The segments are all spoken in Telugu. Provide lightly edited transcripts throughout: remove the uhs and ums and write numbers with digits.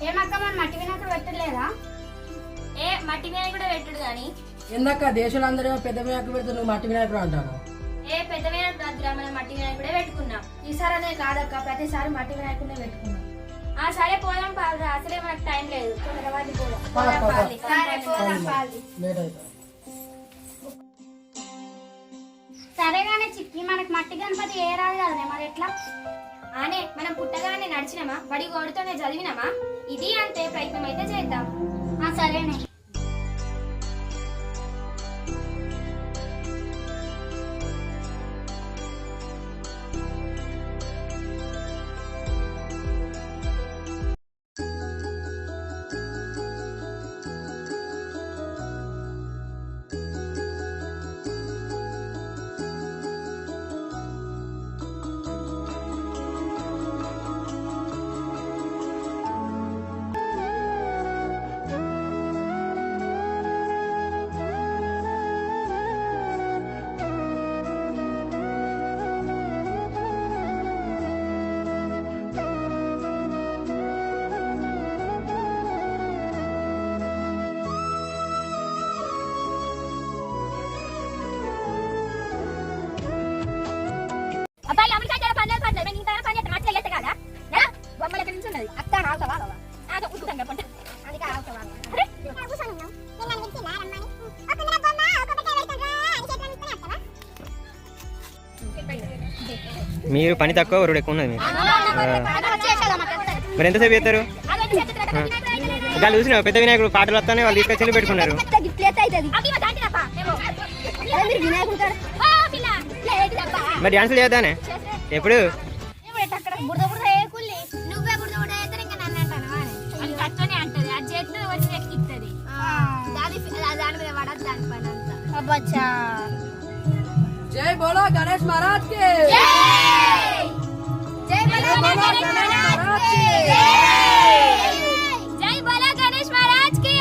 ఏమక్క మన మట్టి వినాయకుడు పెట్టలేదా? మట్టి వినాయకుడు పెట్టుడు గాని ఎందుక దేశాలందరూ పెద్ద వినాయకుడు పెడితే నువ్వు మట్టి వినాయకుడు అంటాను. పెద్ద వినాయకుడు వద్దురా, మనం మట్టి వినాయకుడే పెట్టుకున్నాం. ఈసారి అనే కాదక్క, ప్రతిసారి మట్టి వినాయకుడినే పెట్టుకున్నాం. సరే పోదాం పాలరా, అసలే మనకు టైం లేదు. తొందరవాది పోదాం. సరేగానే చిక్కి, మనకి మట్టి గణపతి ఏ రాదు కదనే, మరి ఎట్లా? ఆనే మనం పుట్టగానే నడిచినామా, బడి గోడుతోనే చదివినామా? ఇది అంతే, ప్రయత్నం అయితే చేద్దాం. సరేనే. మీరు పని తక్కువ ఒరుడు ఎక్కువ ఉన్నది. మీరు ఎంతసేపు చేస్తారు? ఇంకా చూసినా పెద్ద వినాయకుడు పాటలు వస్తానే వాళ్ళు తీసుకొచ్చి పెట్టుకున్నారు. మరి డాన్సులు చేద్దానే ఎప్పుడు? जय बोलो गणेश महाराज के जय बोलो गणेश महाराज की जय बोलो गणेश महाराज की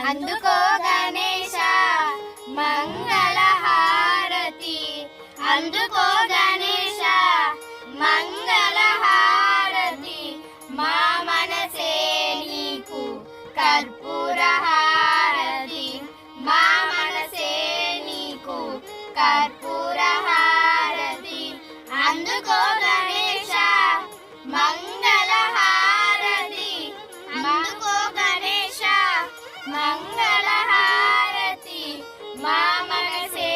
అందుకో గణేశ మంగళ హారతి అందుకో గణేశ మంగళ హారతి మా మనసే నీకు కర్పూర హారతి మా మనసే నీకు కర్పూర హారతి అందుకో గణేశ మంగళ హారతి అందుకో గణేశ మంగళ హారతి మా మనసే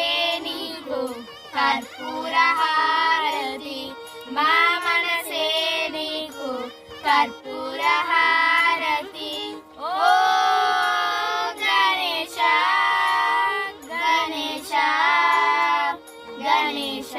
నీకు కర్పూర హారతి మా మనసే నీకు కర్పూర హారతి ఓ గణేశ గణేశ గణేశ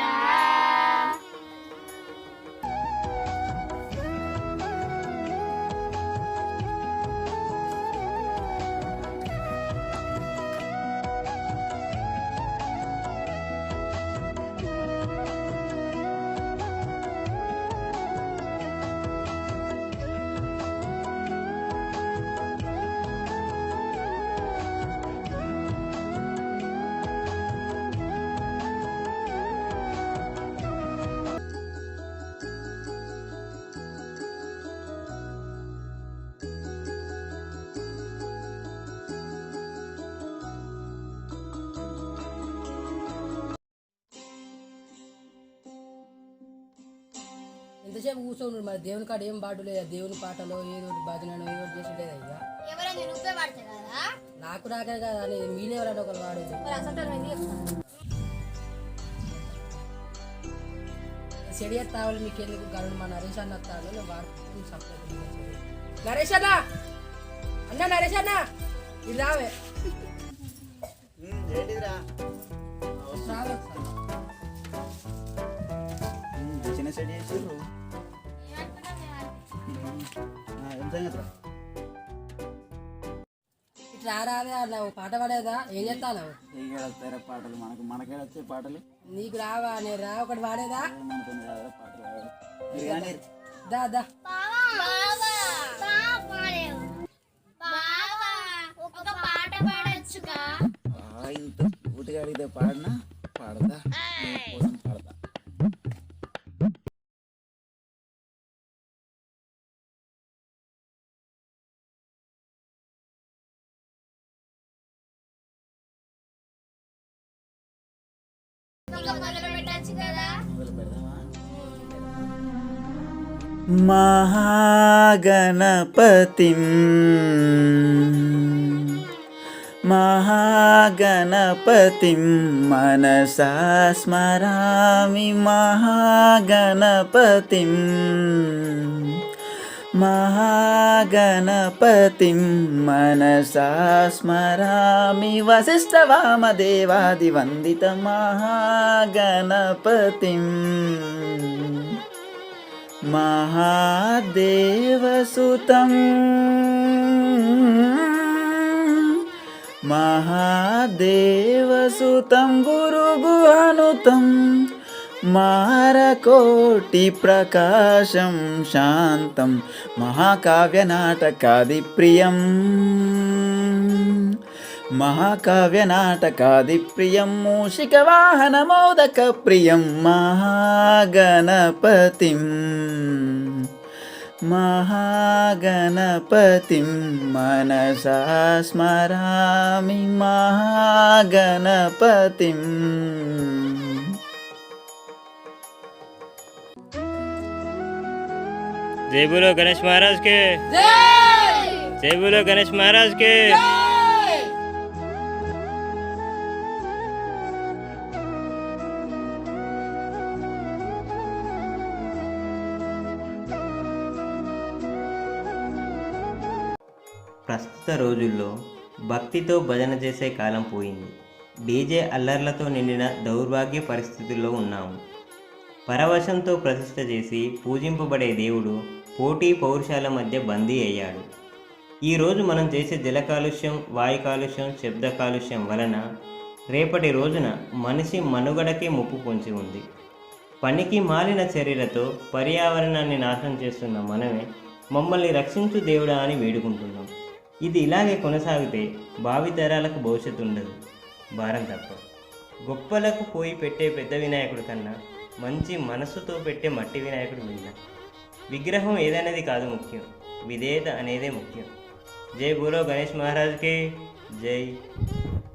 ఎంతసేపు కూర్చోండు మరి దేవుని కాడ ఏం పాటు లేదా దేవుని పాటలో ఏదో ఒకటి భజనలో ఏదో ఒకటి చేసి లేదా ఇక ఎవరైనా నువ్వే పడతాయి కదా నాకు రాకే కదా అని మీరెవరైనా ఒకరు వాడు మరి అసలు చెడియా తావలు మీకు ఎందుకు గరుడు మా నరేష్ అన్న తాడు నేను వాడుతుంది సపరేట్ నరేష్ అన్న అన్న నరేష్ అన్న ఇది రావే ఏంటిదిరా రావే చిన్న సెట్ చేసిర్రు ఏం సంగతి ఇట్లా రావే అన్న పాట పాడేదా ఏం చేస్తాను వస్తారా పాటలు మనకే వచ్చే పాటలు నీకు రావా నేను రా ఒకటి పాడేదా మనతో రాదురా పాటలు పాడాలి. మీరు కానీ దా దా ఒక పాట పాడొచ్చుగా ఇంత పూర్తిగా అడిగితే పాడనా పాడతా నీ కోసం పాడతా ఇంకా మొదలు పెట్టచ్చు కదా మొదలు పెడదామా మహాగణపతిం మహాగణపతిం మనసా స్మరామి మహాగణపతిం మహాగణపతిం మనసా స్మరామి వసిష్ఠవామదేవాదివందిత మహాగణపతిం మహాదేవసుతం మహాదేవసుతం గురుగుహనుతం మారకోటి ప్రకాశం శాంతం మహాకావ్యనాటకాదిప్రియం మహాకావ్యనాటకాదిప్రియం మూషికవాహనమోదక ప్రియం మహాగణపతిం మహాగణపతిం మనసా స్మరామి మహాగణపతిం जय बोलो गणेश महाराज के जय बोलो गणेश महाराज के ప్రస్తుత రోజుల్లో భక్తితో భజన చేసే కాలం పోయింది. డీజే అల్లర్లతో నిండిన దౌర్భాగ్య పరిస్థితుల్లో ఉన్నాము. పరవశంతో ప్రతిష్ఠ చేసి పూజింపబడే దేవుడు పోటీ పౌరుషాల మధ్య బందీ అయ్యాడు. ఈరోజు మనం చేసే జల కాలుష్యం, వాయు కాలుష్యం, శబ్ద కాలుష్యం వలన రేపటి రోజున మనిషి మనుగడకే ముప్పు పొంచి ఉంది. పనికి మాలిన చర్యలతో పర్యావరణాన్ని నాశనం చేస్తున్న మనమే మమ్మల్ని రక్షించు దేవుడా అని వేడుకుంటున్నాం. ఇది ఇలాగే కొనసాగితే భావితరాలకు భవిష్యత్తు ఉండదు, భారం తప్ప. గొప్పలకు పోయి పెట్టే పెద్ద వినాయకుడి కన్నా మంచి మనసుతో పెట్టే మట్టి వినాయకుడు విన్న. విగ్రహం ఏదనేది కాదు ముఖ్యం, విధేయత అనేదే ముఖ్యం. జై బోలో గణేష్ మహారాజ్కి జై.